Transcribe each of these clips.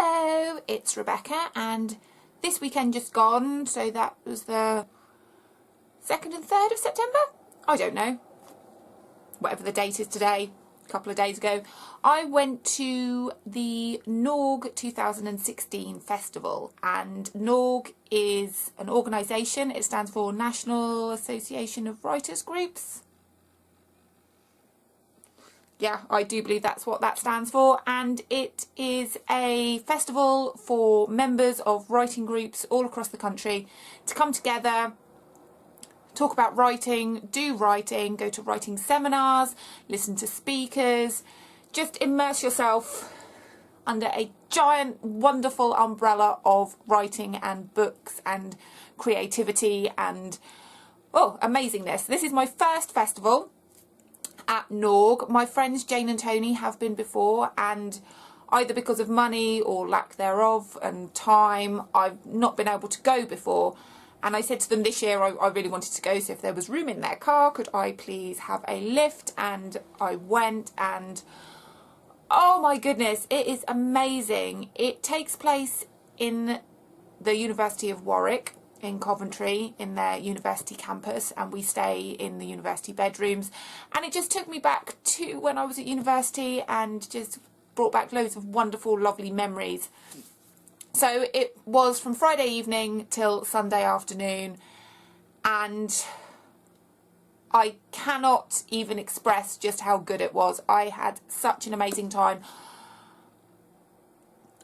Hello, it's Rebecca, and this weekend just gone, so that was the 2nd and 3rd of September? I don't know. Whatever the date is today, a couple of days ago, I went to the NAWG 2016 festival, and NAWG is an organisation. It stands for National Association of Writers Groups. Yeah, I do believe that's what that stands for, and it is a festival for members of writing groups all across the country to come together, talk about writing, do writing, go to writing seminars, listen to speakers, just immerse yourself under a giant, wonderful umbrella of writing and books and creativity and, amazingness. This is my first festival at NAWG. My friends Jane and Tony have been before, and either because of money or lack thereof and time, I've not been able to go before. And I said to them this year I really wanted to go, so if there was room in their car, could I please have a lift? And I went, and oh my goodness, it is amazing. It takes place in the University of Warwick in Coventry, in their university campus, and we stay in the university bedrooms, and it just took me back to when I was at university and just brought back loads of wonderful, lovely memories. So it was from Friday evening till Sunday afternoon, and I cannot even express just how good it was. I had such an amazing time.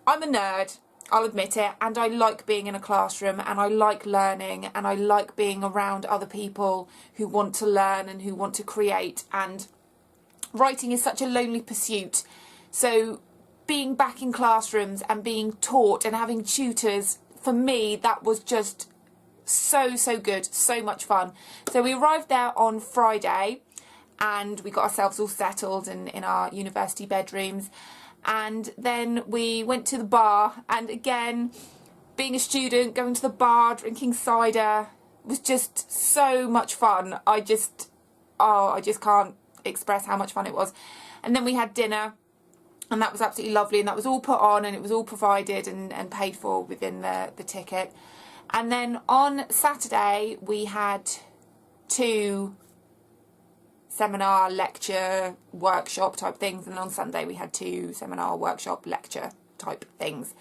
I'm a nerd, I'll admit it, and I like being in a classroom, and I like learning, and I like being around other people who want to learn and who want to create, and writing is such a lonely pursuit. So being back in classrooms and being taught and having tutors, for me, that was just so good, so much fun. So we arrived there on Friday, and we got ourselves all settled in our university bedrooms. And then we went to the bar, and again, being a student, going to the bar, drinking cider was just so much fun. I just can't express how much fun it was. And then we had dinner, and that was absolutely lovely, and that was all put on, and it was all provided and paid for within the ticket. And then on Saturday, we had 2 seminar, lecture, workshop type things, and on Sunday we had 2 seminar, workshop, lecture type things.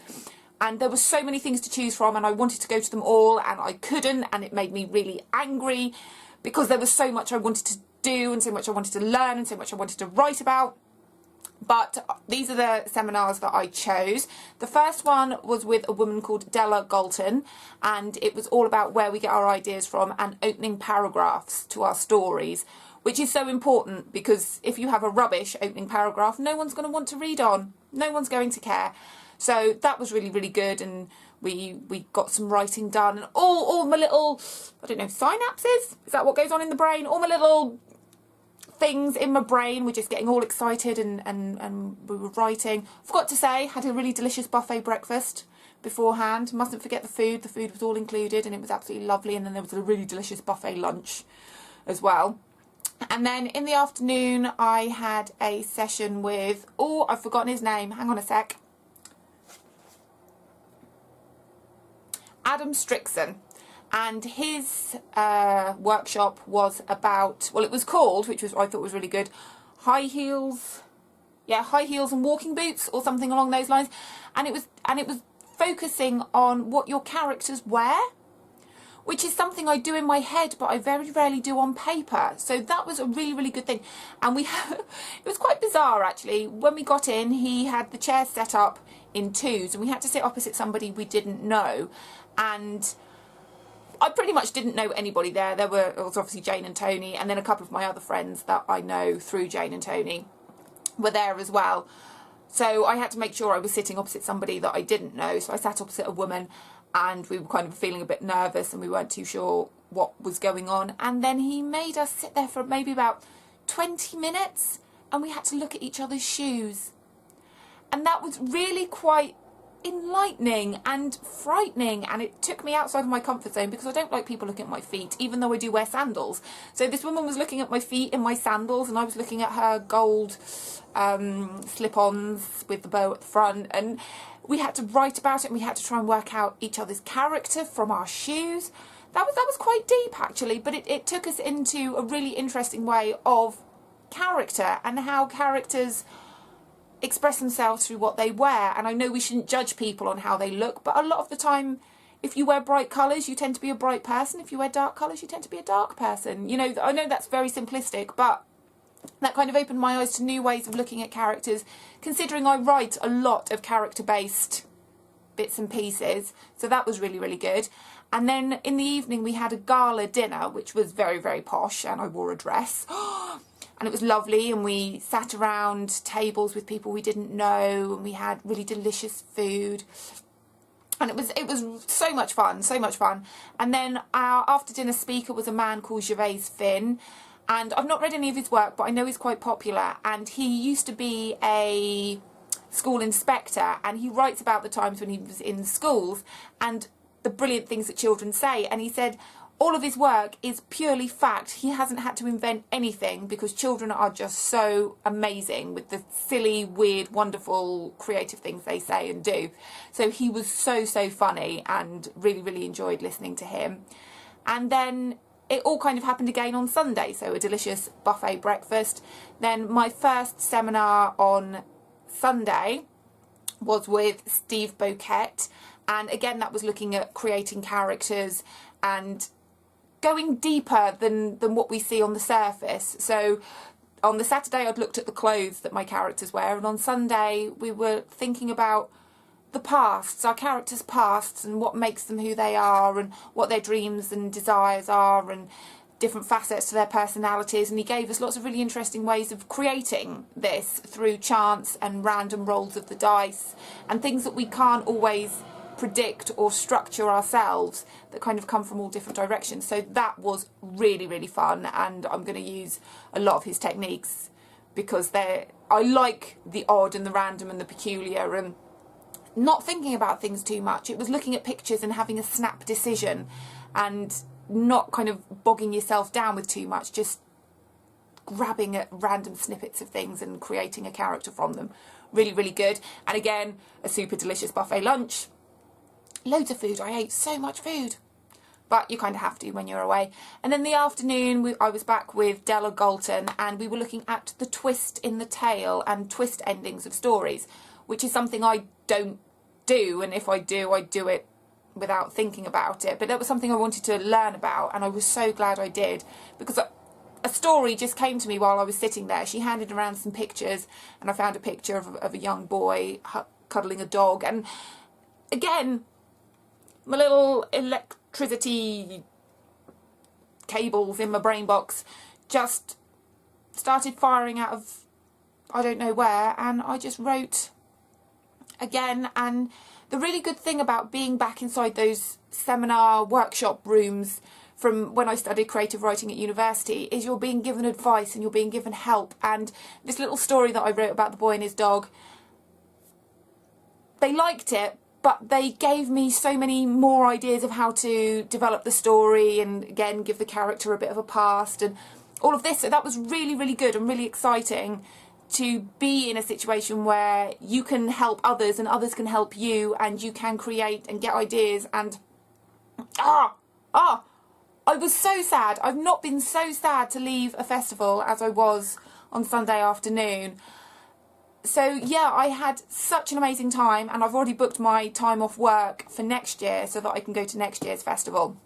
And there were so many things to choose from, and I wanted to go to them all, and I couldn't, and it made me really angry because there was so much I wanted to do, and so much I wanted to learn, and so much I wanted to write about. But these are the seminars that I chose. The first one was with a woman called Della Galton, and it was all about where we get our ideas from and opening paragraphs to our stories, which is so important, because if you have a rubbish opening paragraph, no one's going to want to read on. No one's going to care. So that was really, really good, and we got some writing done, and all my little, I don't know, synapses? Is that what goes on in the brain? All my little things in my brain were just getting all excited, and we were writing. Forgot to say, had a really delicious buffet breakfast beforehand. Mustn't forget the food. The food was all included, and it was absolutely lovely, and then there was a really delicious buffet lunch as well. And then in the afternoon, I had a session with, I've forgotten his name, hang on a sec, Adam Strickson. And his workshop was about, it was called, which was I thought was really good, high heels and walking boots, or something along those lines. And it was focusing on what your characters wear, which is something I do in my head, but I very rarely do on paper. So that was a really, really good thing. And it was quite bizarre, actually. When we got in, he had the chairs set up in 2s, and we had to sit opposite somebody we didn't know. And I pretty much didn't know anybody there. It was obviously Jane and Tony, and then a couple of my other friends that I know through Jane and Tony were there as well. So I had to make sure I was sitting opposite somebody that I didn't know. So I sat opposite a woman, and we were kind of feeling a bit nervous, and we weren't too sure what was going on. And then he made us sit there for maybe about 20 minutes, and we had to look at each other's shoes. And that was really quite enlightening and frightening, and it took me outside of my comfort zone because I don't like people looking at my feet, even though I do wear sandals. So this woman was looking at my feet in my sandals, and I was looking at her gold slip-ons with the bow at the front, and we had to write about it, and we had to try and work out each other's character from our shoes. That was quite deep, actually, but it took us into a really interesting way of character and how characters express themselves through what they wear. And I know we shouldn't judge people on how they look, but a lot of the time, if you wear bright colours, you tend to be a bright person. If you wear dark colours, you tend to be a dark person. You know, I know that's very simplistic, but that kind of opened my eyes to new ways of looking at characters, considering I write a lot of character-based bits and pieces. So that was really, really good. And then in the evening, we had a gala dinner, which was very, very posh, and I wore a dress. And it was lovely, and we sat around tables with people we didn't know, and we had really delicious food. And it was so much fun, so much fun. And then our after dinner speaker was a man called Gervais Finn. And I've not read any of his work, but I know he's quite popular. And he used to be a school inspector, and he writes about the times when he was in schools and the brilliant things that children say. And he said all of his work is purely fact. He hasn't had to invent anything because children are just so amazing with the silly, weird, wonderful, creative things they say and do. So he was so, so funny, and really, really enjoyed listening to him. And then it all kind of happened again on Sunday, so a delicious buffet breakfast. Then my first seminar on Sunday was with Steve Boquette, and again that was looking at creating characters and going deeper than what we see on the surface. So on the Saturday I'd looked at the clothes that my characters wear, and on Sunday we were thinking about the pasts, our characters' pasts, and what makes them who they are, and what their dreams and desires are, and different facets to their personalities. And he gave us lots of really interesting ways of creating this through chance and random rolls of the dice and things that we can't always predict or structure ourselves, that kind of come from all different directions. So that was really, really fun, and I'm going to use a lot of his techniques because I like the odd and the random and the peculiar, and not thinking about things too much. It was looking at pictures and having a snap decision and not kind of bogging yourself down with too much, just grabbing at random snippets of things and creating a character from them. Really, really good. And again, a super delicious buffet lunch. Loads of food. I ate so much food. But you kind of have to when you're away. And then the afternoon, I was back with Della Galton, and we were looking at the twist in the tale and twist endings of stories, which is something I don't do, and if I do it without thinking about it. But that was something I wanted to learn about, and I was so glad I did, because a story just came to me while I was sitting there. She handed around some pictures, and I found a picture of a young boy cuddling a dog, and again, my little electricity cables in my brain box just started firing out of I don't know where, and I just wrote again. And the really good thing about being back inside those seminar workshop rooms from when I studied creative writing at university is you're being given advice and you're being given help. And this little story that I wrote about the boy and his dog, they liked it, but they gave me so many more ideas of how to develop the story and again give the character a bit of a past and all of this. So that was really, really good and really exciting to be in a situation where you can help others and others can help you, and you can create and get ideas. And I was so sad. I've not been so sad to leave a festival as I was on Sunday afternoon. So yeah, I had such an amazing time, and I've already booked my time off work for next year so that I can go to next year's festival.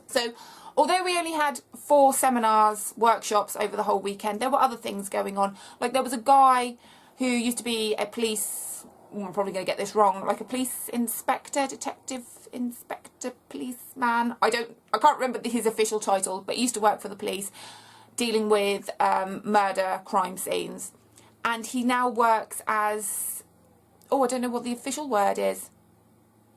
So although we only had 4 seminars, workshops over the whole weekend, there were other things going on. Like there was a guy who used to be a police, I'm probably going to get this wrong, like a police inspector, detective inspector, policeman. I can't remember his official title, but he used to work for the police dealing with murder crime scenes. And he now works as, I don't know what the official word is.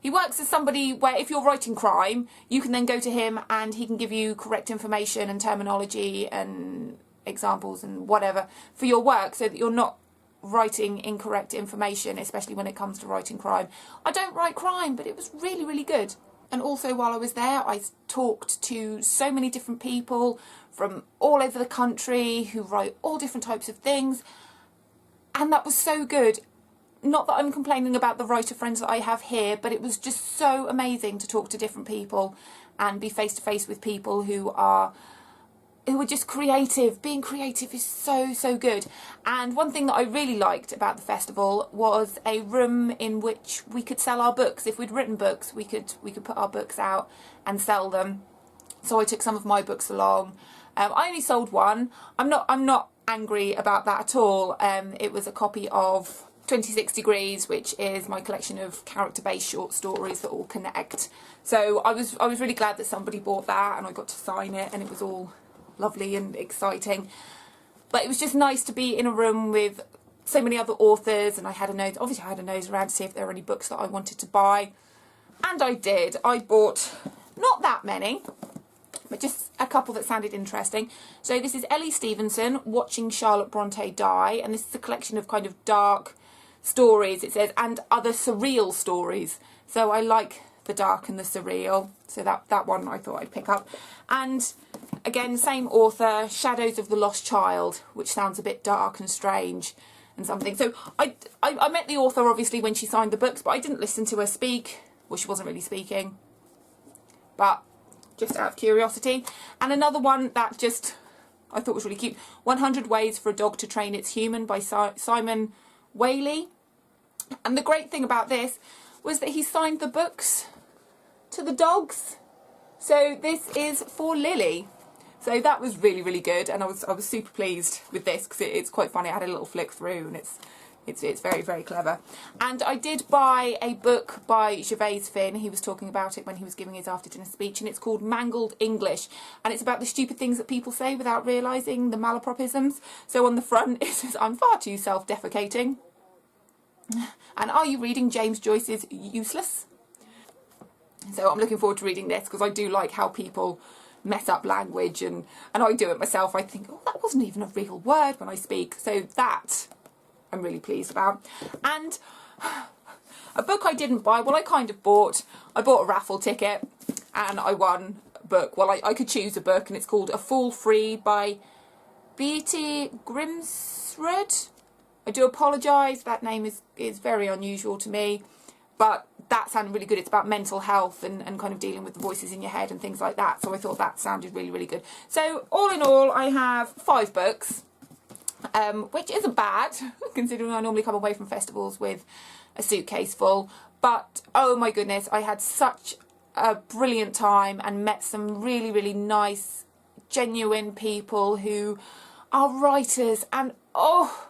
He works as somebody where if you're writing crime, you can then go to him and he can give you correct information and terminology and examples and whatever for your work, so that you're not writing incorrect information, especially when it comes to writing crime. I don't write crime, but it was really, really good. And also while I was there, I talked to so many different people from all over the country who write all different types of things. And that was so good. Not that I'm complaining about the writer friends that I have here, but it was just so amazing to talk to different people and be face to face with people who are just creative. Being creative is so, so good. And one thing that I really liked about the festival was a room in which we could sell our books. If we'd written books, we could put our books out and sell them. So I took some of my books along. I only sold one. I'm not angry about that at all. It was a copy of 26 Degrees, which is my collection of character-based short stories that all connect. So I was really glad that somebody bought that and I got to sign it, and it was all lovely and exciting. But it was just nice to be in a room with so many other authors, and I had a nose around to see if there were any books that I wanted to buy, and I did. I bought not that many, but just a couple that sounded interesting. So this is Ellie Stevenson, Watching Charlotte Bronte Die, and this is a collection of kind of dark stories, it says, and other surreal stories. So I like the dark and the surreal, so that one I thought I'd pick up. And again, same author, Shadows of the Lost Child, which sounds a bit dark and strange and something. So I met the author obviously when she signed the books, but I didn't listen to her speak. Well, she wasn't really speaking, but just out of curiosity. And another one that just I thought was really cute, 100 Ways for a Dog to Train Its Human by Simon Whaley. And the great thing about this was that he signed the books to the dogs. So this is for Lily. So that was really, really good, and I was super pleased with this because it's quite funny. I had a little flick through, and it's very, very clever. And I did buy a book by Gervais Finn. He was talking about it when he was giving his after dinner speech, and it's called Mangled English, and it's about the stupid things that people say without realising the malapropisms. So on the front it says, "I'm far too self-defecating," and "Are you reading James Joyce's Useless?" So I'm looking forward to reading this because I do like how people mess up language, and I do it myself. I think, oh, that wasn't even a real word when I speak. So that I'm really pleased about. And a book I didn't buy, well, I kind of bought. I bought a raffle ticket and I won a book. Well, I could choose a book, and it's called A Fool Free by Beate Grimsrud. I do apologise, that name is very unusual to me, but that sounded really good. It's about mental health and kind of dealing with the voices in your head and things like that. So I thought that sounded really, really good. So all in all, I have 5 books, which isn't bad, considering I normally come away from festivals with a suitcase full. But, oh my goodness, I had such a brilliant time and met some really, really nice, genuine people who are writers. And, oh,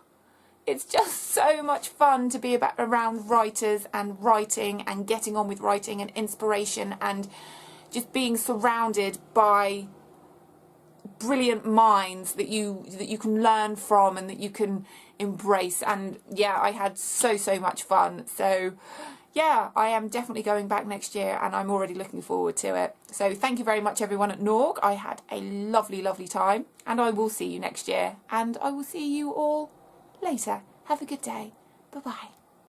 it's just so much fun to be around writers and writing and getting on with writing and inspiration and just being surrounded by brilliant minds that you can learn from and that you can embrace. And yeah, I had so much fun. So yeah, I am definitely going back next year, and I'm already looking forward to it. So thank you very much everyone at NAWG. I had a lovely, lovely time, and I will see you next year, and I will see you all later. Have a good day. Bye-bye.